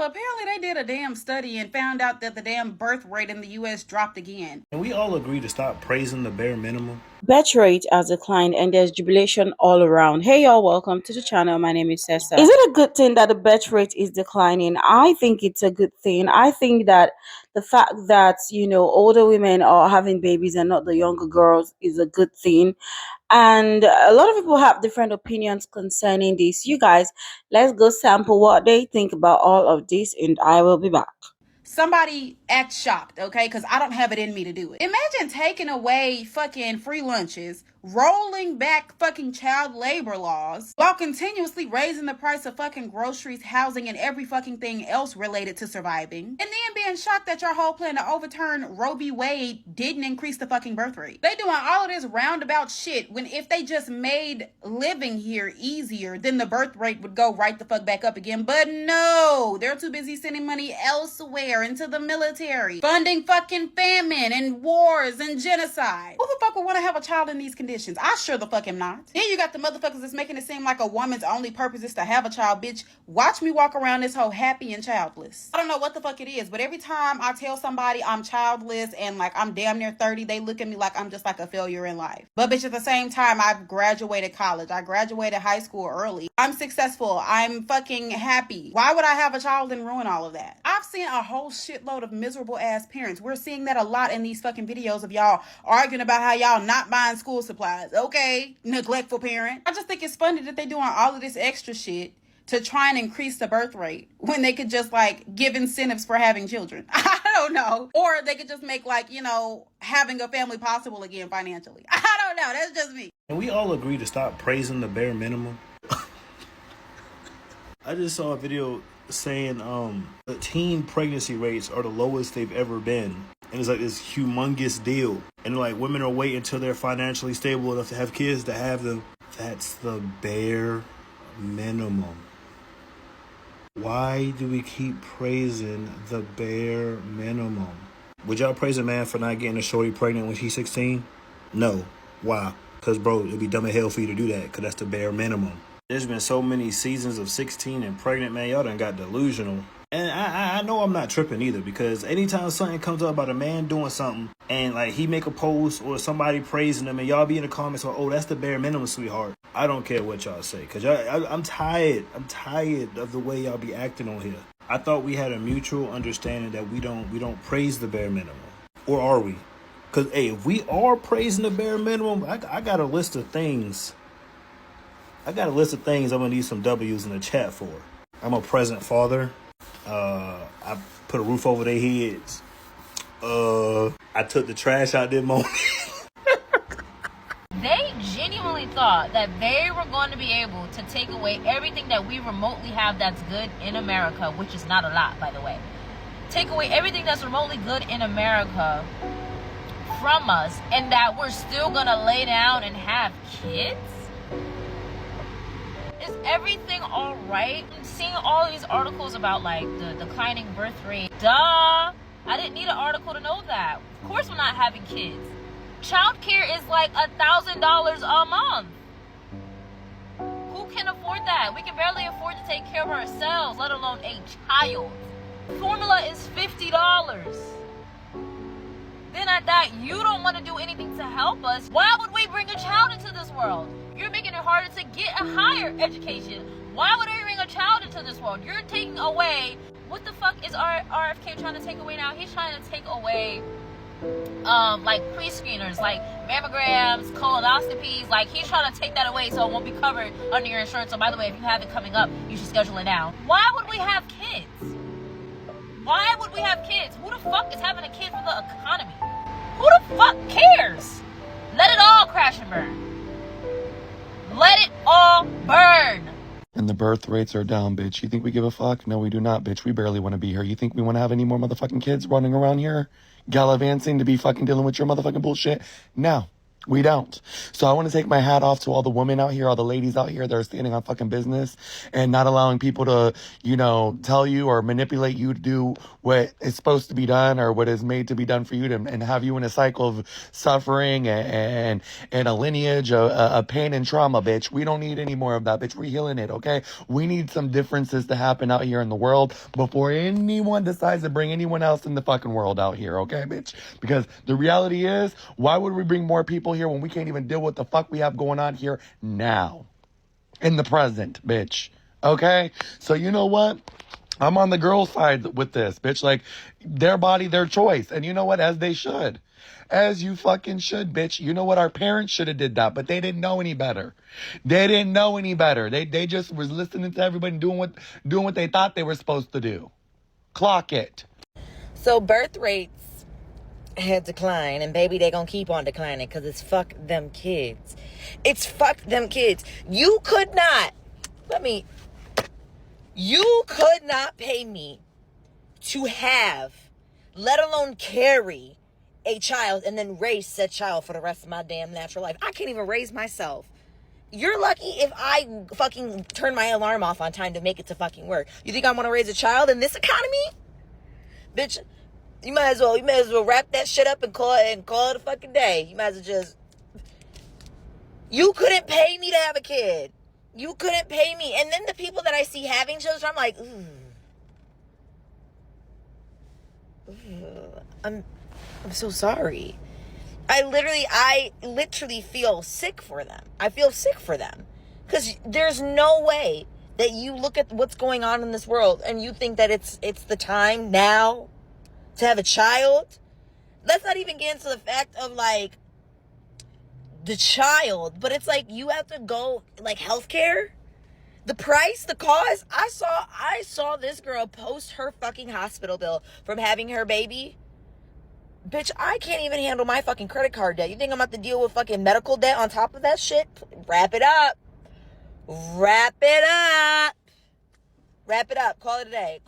apparently they did a damn study and found out that the damn birth rate in the U.S. dropped again. And we all agree to stop praising the bare minimum. Birth rate has declined and there's jubilation all around. Hey y'all, welcome to the channel. My name is Cessa. Is it a good thing that the birth rate is declining? I think it's a good thing. I think that the fact that, older women are having babies and not the younger girls is a good thing. And a lot of people have different opinions concerning this. You guys, let's go sample what they think about all of this and I will be back. Somebody act shocked, okay? Because I don't have it in me to do it. Imagine taking away fucking free lunches, rolling back fucking child labor laws, while continuously raising the price of fucking groceries, housing, and every fucking thing else related to surviving. And then being shocked that your whole plan to overturn Roe v. Wade didn't increase the fucking birth rate. They doing all of this roundabout shit when if they just made living here easier, then the birth rate would go right the fuck back up again. But no, they're too busy sending money elsewhere into the military, funding fucking famine and wars and genocide. Who the fuck would want to have a child in these conditions? I sure the fuck am not. Then you got the motherfuckers that's making it seem like a woman's only purpose is to have a child. Bitch, watch me walk around this whole happy and childless. I don't know what the fuck it is, but every time I tell somebody I'm childless and like I'm damn near 30, they look at me like I'm just like a failure in life. But bitch, at the same time, I've graduated college. I graduated high school early. I'm successful. I'm fucking happy. Why would I have a child and ruin all of that? I've seen a whole shitload of miserable ass parents. We're seeing that a lot in these fucking videos of y'all arguing about how y'all not buying school supplies. Okay, neglectful parent. I just think it's funny that they doing all of this extra shit to try and increase the birth rate when they could just like give incentives for having children. I don't know. Or they could just make like, having a family possible again financially. I don't know. That's just me. And we all agree to stop praising the bare minimum. I just saw a video saying the teen pregnancy rates are the lowest they've ever been. And it's like this humongous deal. And like women are waiting until they're financially stable enough to have kids to have them. That's the bare minimum. Why do we keep praising the bare minimum? Would y'all praise a man for not getting a shorty pregnant when she's 16? No. Why? Because, bro, it'd be dumb as hell for you to do that because that's the bare minimum. There's been so many seasons of 16 and pregnant, man. Y'all done got delusional. And I know I'm not tripping either because anytime something comes up about a man doing something and like he make a post or somebody praising him and y'all be in the comments like, oh, that's the bare minimum, sweetheart. I don't care what y'all say because I'm tired. I'm tired of the way y'all be acting on here. I thought we had a mutual understanding that we don't praise the bare minimum. Or are we? Because, hey, if we are praising the bare minimum, I got a list of things. I'm going to need some W's in the chat for. I'm a present father. I put a roof over their heads. I took the trash out their morning. They genuinely thought that they were going to be able to take away everything that we remotely have that's good in America, which is not a lot, by the way. Take away everything that's remotely good in America from us, and that we're still going to lay down and have kids? Is everything all right? I'm seeing all these articles about like the declining birth rate. Duh! I didn't need an article to know that. Of course we're not having kids. Childcare is like $1,000 a month. Who can afford that? We can barely afford to take care of ourselves, let alone a child. Formula is $50. Then at that, you don't want to do anything to help us. Why would we bring a child into this world? You're making it harder to get a higher education. Why would we bring a child into this world? You're taking away, what the fuck is RFK trying to take away now? He's trying to take away like pre-screeners, like mammograms, colonoscopies. Like he's trying to take that away so it won't be covered under your insurance. So by the way, if you have it coming up, you should schedule it now. Why would we have kids? Why would we have kids? Who the fuck is having a kid for the economy? Who the fuck cares? Let it all crash and burn. Let it all burn. And the birth rates are down, bitch. You think we give a fuck? No, we do not, bitch. We barely want to be here. You think we want to have any more motherfucking kids running around here gallivanting to be fucking dealing with your motherfucking bullshit? No. We don't. So I want to take my hat off to all the women out here, all the ladies out here that are standing on fucking business and not allowing people to, tell you or manipulate you to do what is supposed to be done or what is made to be done for you and have you in a cycle of suffering and a lineage of pain and trauma, bitch. We don't need any more of that, bitch. We're healing it, okay? We need some differences to happen out here in the world before anyone decides to bring anyone else in the fucking world out here, okay, bitch? Because the reality is, why would we bring more people here when we can't even deal with the fuck we have going on here now in the present, bitch? Okay, so you know what, I'm on the girl side with this, bitch. Like, their body, their choice, and you know what, as they should, as you fucking should, bitch. You know what, our parents should have did that, but they didn't know any better. They just was listening to everybody and doing what they thought they were supposed to do. Clock it. So birth rates had declined, and baby, they gonna keep on declining because it's fuck them kids. It's fuck them kids. You could not pay me to have, let alone carry, a child and then raise said child for the rest of my damn natural life. I can't even raise myself. You're lucky if I fucking turn my alarm off on time to make it to fucking work. You think I want to raise a child in this economy? Bitch, you might as well wrap that shit up and call it a fucking day. You might as well just... You couldn't pay me to have a kid. You couldn't pay me. And then the people that I see having children, I'm like, I'm so sorry. I literally feel sick for them. I feel sick for them. Because there's no way that you look at what's going on in this world and you think that it's the time now to have a child. Let's not even get into the fact of like the child, but it's like you have to go like healthcare, the price, the cost. I saw this girl post her fucking hospital bill from having her baby. Bitch, I can't even handle my fucking credit card debt. You think I'm about to deal with fucking medical debt on top of that shit? Wrap it up. Call it a day.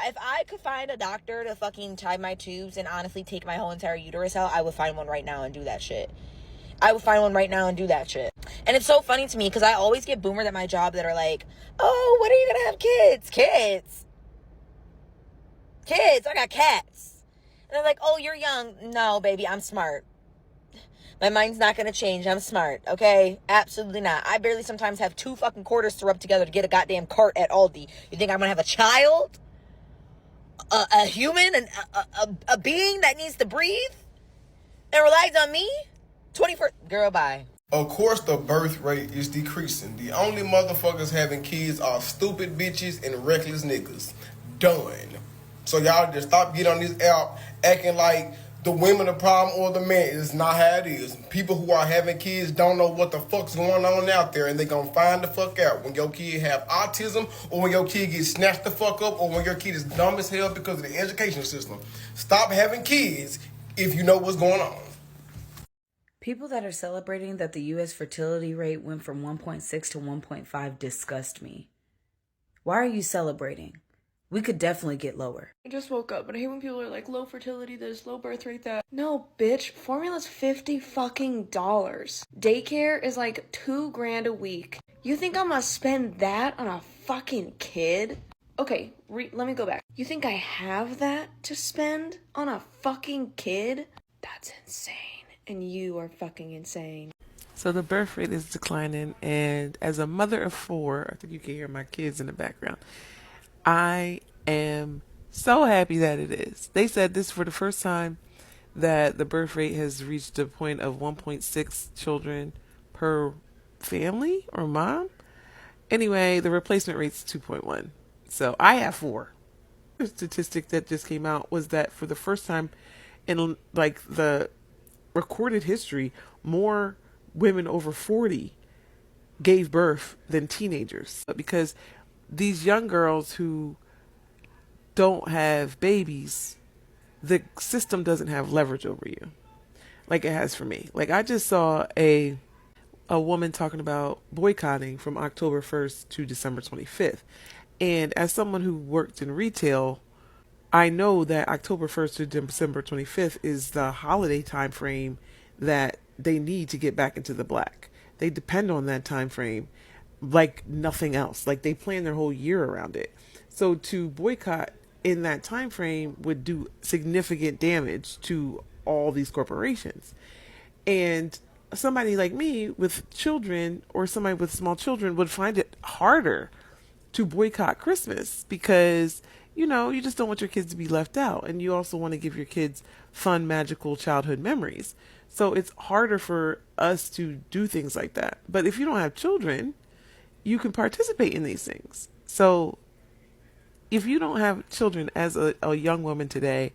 If I could find a doctor to fucking tie my tubes and honestly take my whole entire uterus out, I would find one right now and do that shit. And it's so funny to me because I always get boomers at my job that are like, oh, when are you gonna have kids? Kids, I got cats. And they're like, oh, you're young. No, baby, I'm smart. My mind's not going to change. I'm smart, okay? Absolutely not. I barely sometimes have 2 fucking quarters to rub together to get a goddamn cart at Aldi. You think I'm going to have a child? A human? A being that needs to breathe? And relies on me? 21st... Girl, bye. Of course, the birth rate is decreasing. The only motherfuckers having kids are stupid bitches and reckless niggas. Done. So y'all just stop getting on this app acting like the women the problem or the man. It's not how it is. People who are having kids don't know what the fuck's going on out there, and they gonna find the fuck out when your kid have autism or when your kid gets snatched the fuck up or when your kid is dumb as hell because of the education system. Stop having kids if you know what's going on. People that are celebrating that the U.S. fertility rate went from 1.6 to 1.5 disgust me. Why are you celebrating? We could definitely get lower. I just woke up, but I hate when people are like, low fertility this, low birth rate that. No, bitch, formula's $50 fucking dollars. Daycare is like $2,000 a week. You think I'm gonna spend that on a fucking kid? Okay, let me go back. You think I have that to spend on a fucking kid? That's insane. And you are fucking insane. So the birth rate is declining, and as a mother of 4, I think you can hear my kids in the background, I am so happy that it is. They said this for the first time that the birth rate has reached a point of 1.6 children per family or mom. Anyway, the replacement rate's 2.1. So I have 4. The statistic that just came out was that for the first time in like the recorded history, more women over 40 gave birth than teenagers, because these young girls who don't have babies, the system doesn't have leverage over you like it has for me. Like, I just saw a woman talking about boycotting from October 1st to December 25th. And as someone who worked in retail, I know that October 1st to December 25th is the holiday time frame that they need to get back into the black. They depend on that time frame like nothing else. Like they plan their whole year around it. So to boycott in that time frame would do significant damage to all these corporations. And somebody like me with children or somebody with small children would find it harder to boycott Christmas because, you know, you just don't want your kids to be left out. And you also want to give your kids fun, magical childhood memories. So it's harder for us to do things like that. But if you don't have children, you can participate in these things. So if you don't have children as a young woman today,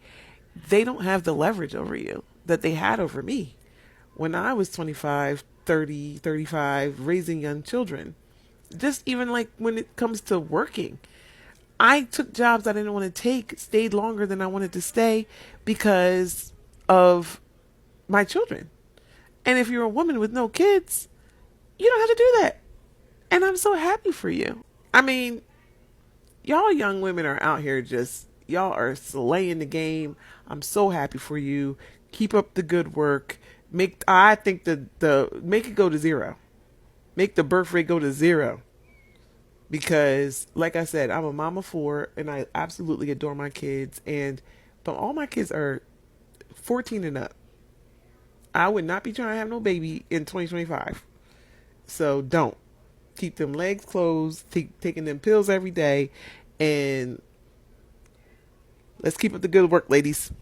they don't have the leverage over you that they had over me when I was 25, 30, 35, raising young children. Just even like when it comes to working, I took jobs I didn't want to take, stayed longer than I wanted to stay because of my children. And if you're a woman with no kids, you don't have to do that. And I'm so happy for you. I mean, y'all young women are out here y'all are slaying the game. I'm so happy for you. Keep up the good work. I think make it go to zero. Make the birth rate go to zero. Because, like I said, I'm a mom of 4, and I absolutely adore my kids. But all my kids are 14 and up. I would not be trying to have no baby in 2025. So don't. Keep them legs closed. Taking them pills every day. And let's keep up the good work, ladies.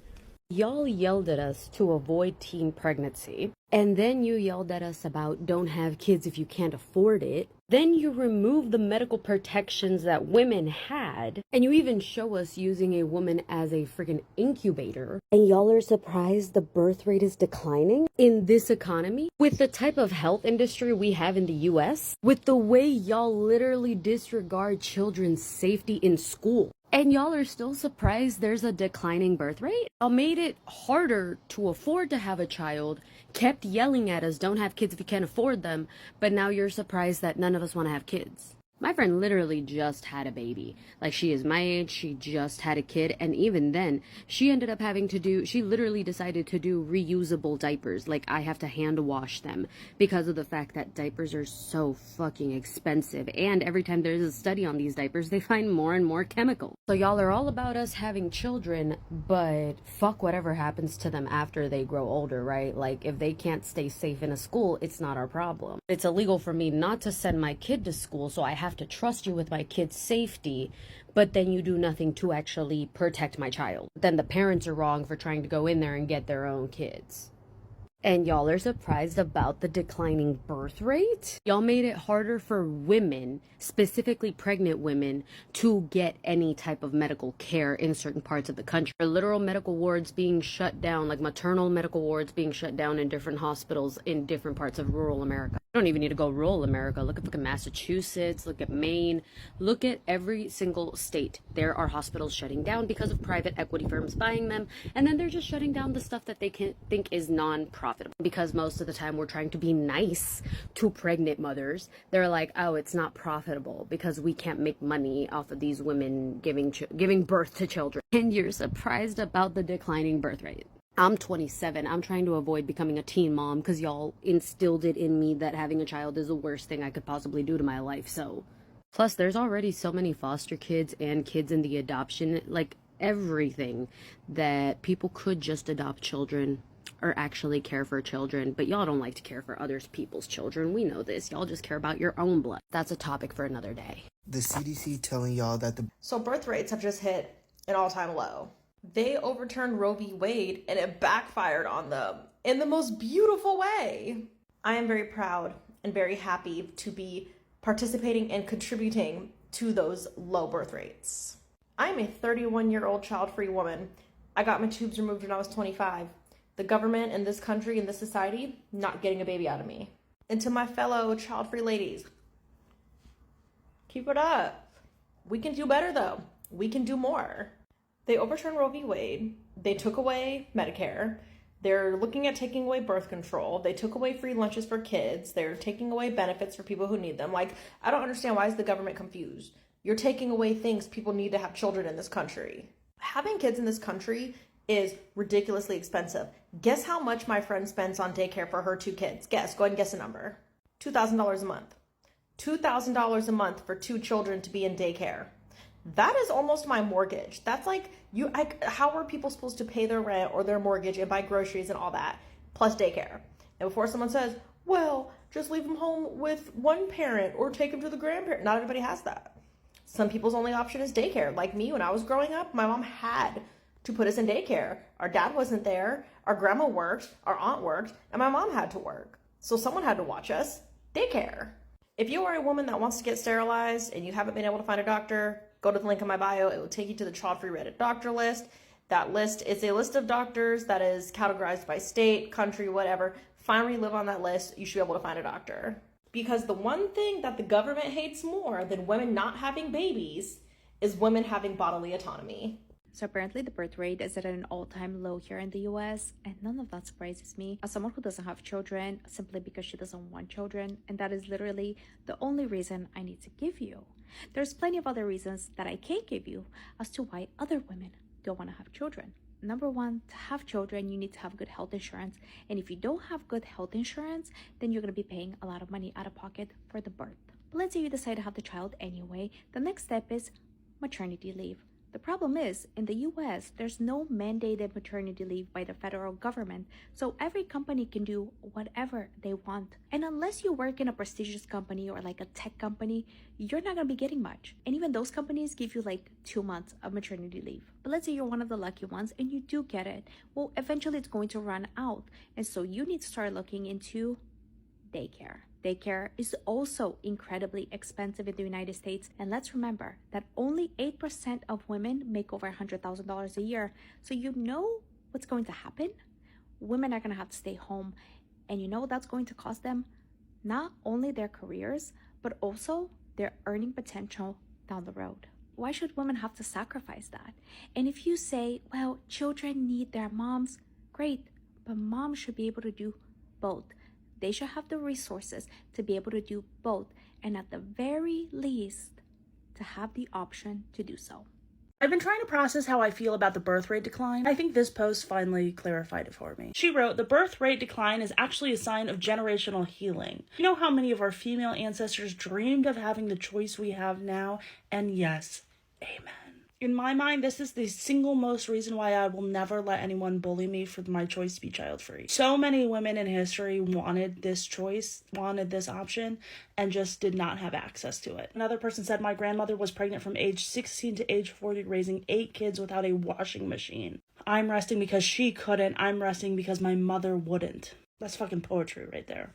Y'all yelled at us to avoid teen pregnancy. And then you yelled at us about don't have kids if you can't afford it. Then you remove the medical protections that women had. And you even show us using a woman as a freaking incubator. And y'all are surprised the birth rate is declining in this economy? With the type of health industry we have in the US? With the way y'all literally disregard children's safety in school? And y'all are still surprised there's a declining birth rate? Y'all made it harder to afford to have a child, kept yelling at us, don't have kids if you can't afford them, but now you're surprised that none of us want to have kids. My friend literally just had a baby. Like, she is my age, she just had a kid, and even then, she ended up she literally decided to do reusable diapers. Like, I have to hand wash them because of the fact that diapers are so fucking expensive. And every time there's a study on these diapers, they find more and more chemicals. So y'all are all about us having children, but fuck whatever happens to them after they grow older, right? Like, if they can't stay safe in a school, it's not our problem. It's illegal for me not to send my kid to school, so I have to trust you with my kid's safety, but then you do nothing to actually protect my child. Then the parents are wrong for trying to go in there and get their own kids. And y'all are surprised about the declining birth rate? Y'all made it harder for women, specifically pregnant women, to get any type of medical care in certain parts of the country. Literal medical wards being shut down, like maternal medical wards being shut down in different hospitals in different parts of rural America. You don't even need to go rural America. Look at fucking Massachusetts, look at Maine, look at every single state. There are hospitals shutting down because of private equity firms buying them, and then they're just shutting down the stuff that they can think is non-profitable. Because most of the time we're trying to be nice to pregnant mothers. They're like, oh, it's not profitable because we can't make money off of these women giving birth to children. And you're surprised about the declining birth rate. I'm 27. I'm trying to avoid becoming a teen mom because y'all instilled it in me that having a child is the worst thing I could possibly do to my life. So, plus there's already so many foster kids and kids in the adoption, like everything, that people could just adopt children or actually care for children, but y'all don't like to care for other people's children. We know this. Y'all just care about your own blood. That's a topic for another day. The CDC telling y'all that So birth rates have just hit an all-time low. They overturned Roe v. Wade and it backfired on them in the most beautiful way. I am very proud and very happy to be participating and contributing to those low birth rates. I'm a 31-year-old child-free woman. I got my tubes removed when I was 25. The government in this country, in this society, not getting a baby out of me. And to my fellow child-free ladies, keep it up. We can do better though. We can do more. They overturned Roe v. Wade. They took away Medicare. They're looking at taking away birth control. They took away free lunches for kids. They're taking away benefits for people who need them. Like, I don't understand, why is the government confused? You're taking away things people need to have children in this country. Having kids in this country is ridiculously expensive. Guess how much my friend spends on daycare for her 2 kids? Guess. Go ahead and guess a number. $2,000 a month. $2,000 a month for 2 children to be in daycare. That is almost my mortgage. That's like, how are people supposed to pay their rent or their mortgage and buy groceries and all that, plus daycare? And before someone says, well, just leave them home with one parent or take them to the grandparent. Not everybody has that. Some people's only option is daycare. Like me, when I was growing up, my mom had to put us in daycare. Our dad wasn't there. Our grandma worked. Our aunt worked. And my mom had to work. So someone had to watch us. Daycare. If you are a woman that wants to get sterilized and you haven't been able to find a doctor, go to the link in my bio. It will take you to the Child-Free Reddit doctor list. That list is a list of doctors that is categorized by state, country, whatever. Find where you live on that list. You should be able to find a doctor. Because the one thing that the government hates more than women not having babies is women having bodily autonomy. So apparently the birth rate is at an all-time low here in the US, and none of that surprises me as someone who doesn't have children simply because she doesn't want children, and that is literally the only reason I need to give you. There's plenty of other reasons that I can't give you as to why other women don't want to have children. Number one, to have children, you need to have good health insurance, and if you don't have good health insurance, then you're going to be paying a lot of money out of pocket for the birth. But let's say you decide to have the child anyway. The next step is maternity leave. The problem is, in the US, there's no mandated maternity leave by the federal government, so every company can do whatever they want. And unless you work in a prestigious company or like a tech company, you're not gonna be getting much. And even those companies give you like 2 months of maternity leave. But let's say you're one of the lucky ones and you do get it. Well, eventually it's going to run out. And so you need to start looking into daycare. Daycare is also incredibly expensive in the United States. And let's remember that only 8% of women make over $100,000 a year. So you know what's going to happen? Women are going to have to stay home. And you know that's going to cost them not only their careers, but also their earning potential down the road. Why should women have to sacrifice that? And if you say, well, children need their moms, great, but moms should be able to do both. They should have the resources to be able to do both, and at the very least, to have the option to do so. I've been trying to process how I feel about the birth rate decline. I think this post finally clarified it for me. She wrote, the birth rate decline is actually a sign of generational healing. You know how many of our female ancestors dreamed of having the choice we have now? And yes, amen. In my mind, this is the single most reason why I will never let anyone bully me for my choice to be child-free. So many women in history wanted this choice, wanted this option, and just did not have access to it. Another person said, my grandmother was pregnant from age 16 to age 40, raising 8 kids without a washing machine. I'm resting because she couldn't. I'm resting because my mother wouldn't. That's fucking poetry right there.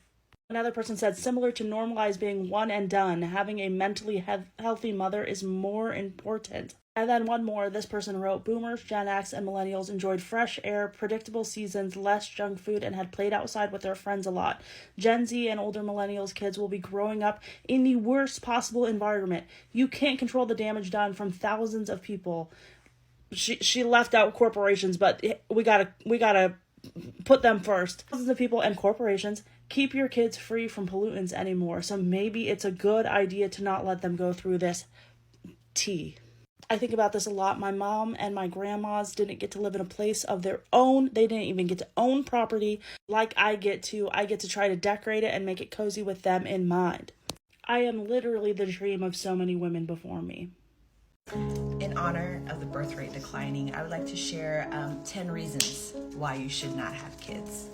Another person said, similar to normalize being one and done, having a mentally healthy mother is more important. And then one more, this person wrote, boomers, Gen X, and millennials enjoyed fresh air, predictable seasons, less junk food, and had played outside with their friends a lot. Gen Z and older millennials kids will be growing up in the worst possible environment. You can't control the damage done from thousands of people. She left out corporations, but we gotta put them first. Thousands of people and corporations keep your kids free from pollutants anymore, so maybe it's a good idea to not let them go through this tea. I think about this a lot. My mom and my grandmas didn't get to live in a place of their own. They didn't even get to own property like I get to. I get to try to decorate it and make it cozy with them in mind. I am literally the dream of so many women before me. In honor of the birth rate declining, I would like to share 10 reasons why you should not have kids.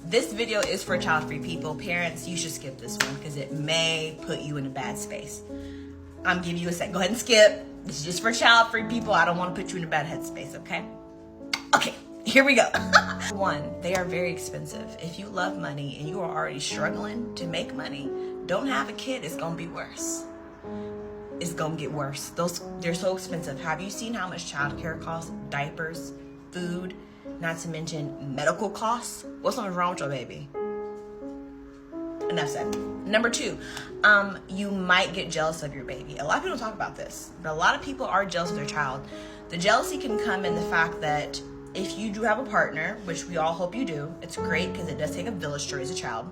This video is for child-free people. Parents, you should skip this one because it may put you in a bad space. I'm giving you a sec. Go ahead and skip. This is just for child-free people. I don't want to put you in a bad headspace, okay? Okay, here we go. 1, they are very expensive. If you love money and you are already struggling to make money, don't have a kid. It's going to be worse. It's going to get worse. They're so expensive. Have you seen how much childcare costs? Diapers, food, not to mention medical costs? What's wrong with your baby? Enough said. Number 2, you might get jealous of your baby. A lot of people don't talk about this, but a lot of people are jealous of their child. The jealousy can come in the fact that if you do have a partner, which we all hope you do, it's great because it does take a village to raise a child.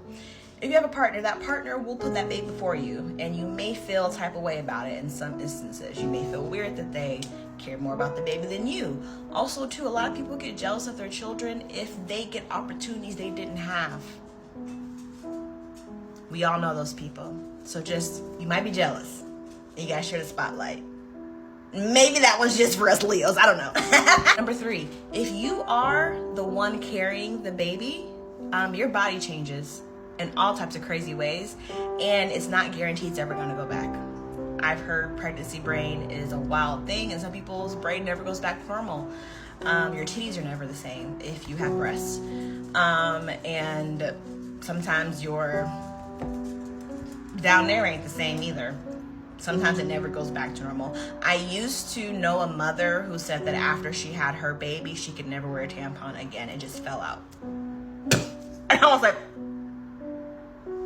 If you have a partner, that partner will put that baby before you, and you may feel a type of way about it in some instances. You may feel weird that they care more about the baby than you. Also, too, a lot of people get jealous of their children if they get opportunities they didn't have. We all know those people. So just, you might be jealous. You gotta share the spotlight. Maybe that one's just for us Leos, I don't know. Number 3, if you are the one carrying the baby, your body changes in all types of crazy ways, and it's not guaranteed it's ever gonna go back. I've heard pregnancy brain is a wild thing, and some people's brain never goes back to normal. Your titties are never the same if you have breasts. And sometimes your down there ain't the same either. Sometimes it never goes back to normal. I used to know a mother who said that after she had her baby, she could never wear a tampon again. It just fell out. And I was like,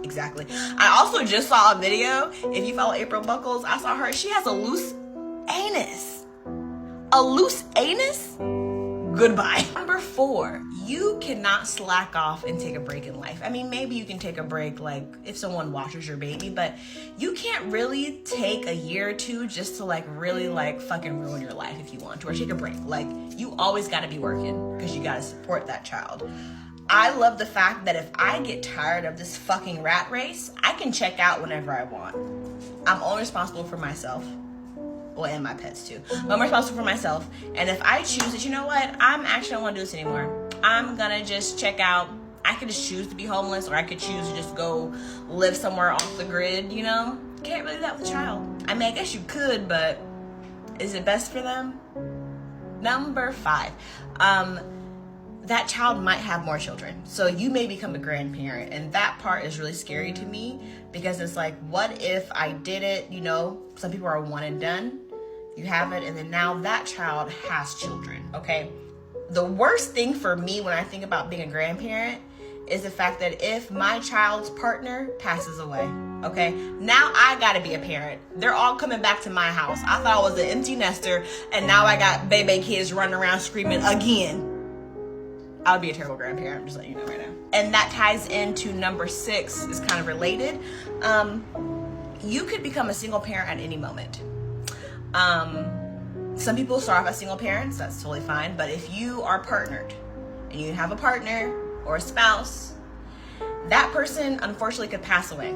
exactly. I also just saw a video. If you follow April Buckles, I saw her. She has a loose anus. A loose anus? Goodbye. Number 4, you cannot slack off and take a break in life. I mean, maybe you can take a break like if someone watches your baby, but you can't really take a year or 2 just to like really like fucking ruin your life if you want to, or take a break. Like, you always gotta be working because you gotta support that child. I love the fact that if I get tired of this fucking rat race, I can check out whenever I want. I'm only responsible for myself. Well, and my pets too. But I'm responsible for myself. And if I choose that, you know what? I don't want to do this anymore. I'm gonna just check out. I could just choose to be homeless, or I could choose to just go live somewhere off the grid, you know? Can't really do that with a child. I mean, I guess you could, but is it best for them? Number 5. That child might have more children. So you may become a grandparent, and that part is really scary to me, because it's like, what if I did it? You know, some people are one and done. You have it, and then now that child has children, okay? The worst thing for me when I think about being a grandparent is the fact that if my child's partner passes away, okay? Now I gotta be a parent. They're all coming back to my house. I thought I was an empty nester, and now I got baby kids running around screaming again. I would be a terrible grandparent, I'm just letting you know right now. And that ties into number 6, is kind of related. You could become a single parent at any moment. Some people start off as single parents, that's totally fine. But if you are partnered and you have a partner or a spouse, that person unfortunately could pass away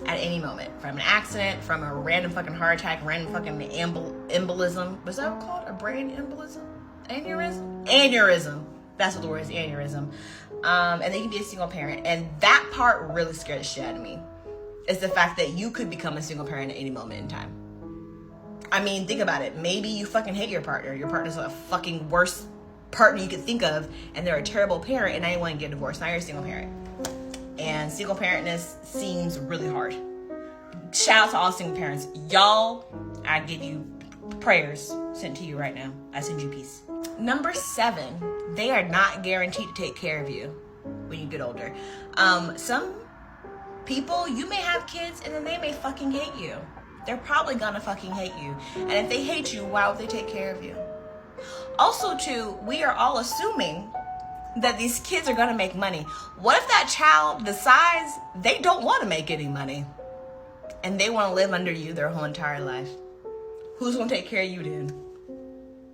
at any moment from an accident, from a random fucking heart attack, random fucking embolism. Was that called a brain embolism? Aneurysm? Aneurysm. That's what the word is, aneurysm. And they can be a single parent. And that part really scared the shit out of me. It's the fact that you could become a single parent at any moment in time. I mean, think about it. Maybe you fucking hate your partner. Your partner's a fucking worst partner you could think of, and they're a terrible parent, and now you want to get divorced. Now you're a single parent. And single parentness seems really hard. Shout out to all single parents. Y'all, I give you prayers sent to you right now. I send you peace. Number 7, they are not guaranteed to take care of you when you get older. Some people, you may have kids and then they may fucking hate you. They're probably gonna fucking hate you. And if they hate you, why would they take care of you? Also, too, we are all assuming that these kids are gonna make money. What if that child decides they don't want to make any money and they want to live under you their whole entire life? Who's gonna take care of you then?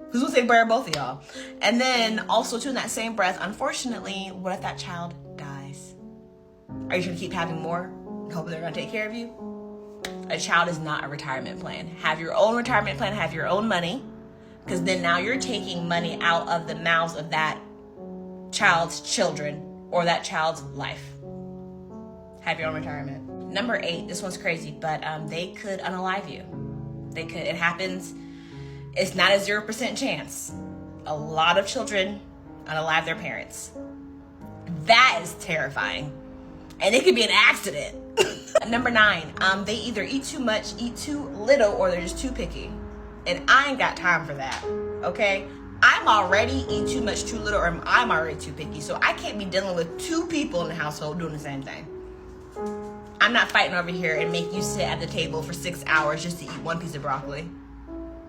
Who's gonna take care of both of y'all? And then also, too, in that same breath, unfortunately, what if that child dies? Are you gonna keep having more and hoping they're gonna take care of you? A child is not a retirement plan. Have your own retirement plan, have your own money, because then now you're taking money out of the mouths of that child's children or that child's life. Have your own retirement. Number 8, this one's crazy, but they could unalive you. They could. It happens. It's not a 0% chance. A lot of children unalive their parents. That is terrifying. And it could be an accident. Number 9, they either eat too much, eat too little, or they're just too picky. And I ain't got time for that, okay? I'm already eat too much, too little, or I'm already too picky. So I can't be dealing with 2 people in the household doing the same thing. I'm not fighting over here and make you sit at the table for 6 hours just to eat 1 piece of broccoli.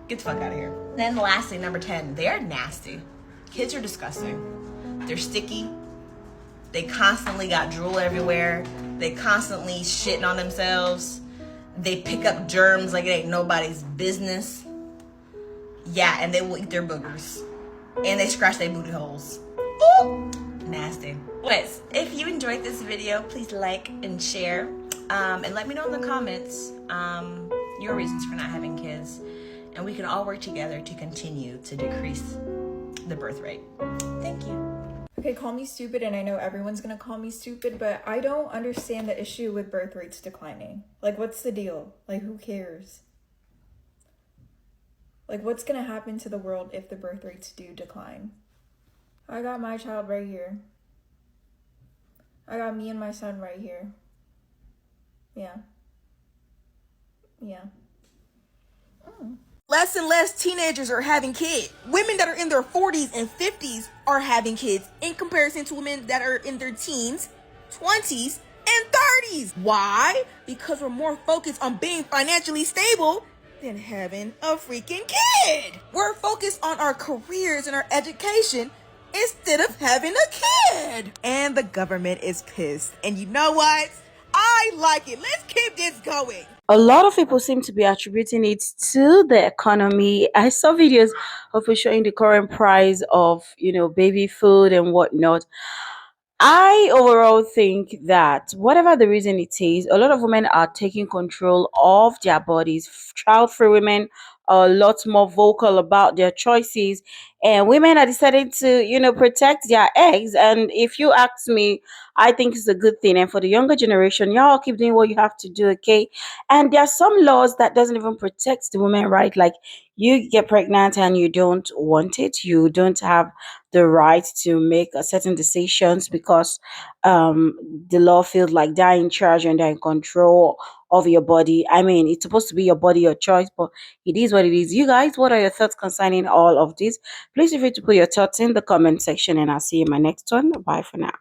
Get the fuck out of here. Then lastly, number 10, they're nasty. Kids are disgusting. They're sticky. They constantly got drool everywhere. They constantly shitting on themselves. They pick up germs like it ain't nobody's business. Yeah, and they will eat their boogers. And they scratch their booty holes. Ooh, nasty. Anyways, if you enjoyed this video, please like and share. And let me know in the comments your reasons for not having kids. And we can all work together to continue to decrease the birth rate. Thank you. Okay, call me stupid, and I know everyone's gonna call me stupid, but I don't understand the issue with birth rates declining. Like, what's the deal? Like, who cares? Like, what's gonna happen to the world if the birth rates do decline? I got my child right here. I got me and my son right here. Yeah. Yeah. Less and less teenagers are having kids. Women that are in their 40s and 50s are having kids in comparison to women that are in their teens, 20s, and 30s. Why? Because we're more focused on being financially stable than having a freaking kid. We're focused on our careers and our education instead of having a kid. And the government is pissed. And you know what? I like it. Let's keep this going. A lot of people seem to be attributing it to the economy. I saw videos of people showing the current price of, baby food and whatnot. I overall think that whatever the reason it is, a lot of women are taking control of their bodies. Child-free women are a lot more vocal about their choices, and women are deciding to, protect their eggs. And if you ask me, I think it's a good thing. And for the younger generation, y'all keep doing what you have to do, okay? And there are some laws that doesn't even protect the women, right? Like, you get pregnant and you don't want it, you don't have the right to make a certain decisions because the law feels like they're in charge and they're in control of your body. I mean, it's supposed to be your body, your choice, but it is what it is. You guys, what are your thoughts concerning all of this? Please feel free to put your thoughts in the comment section, and I'll see you in my next one. Bye for now.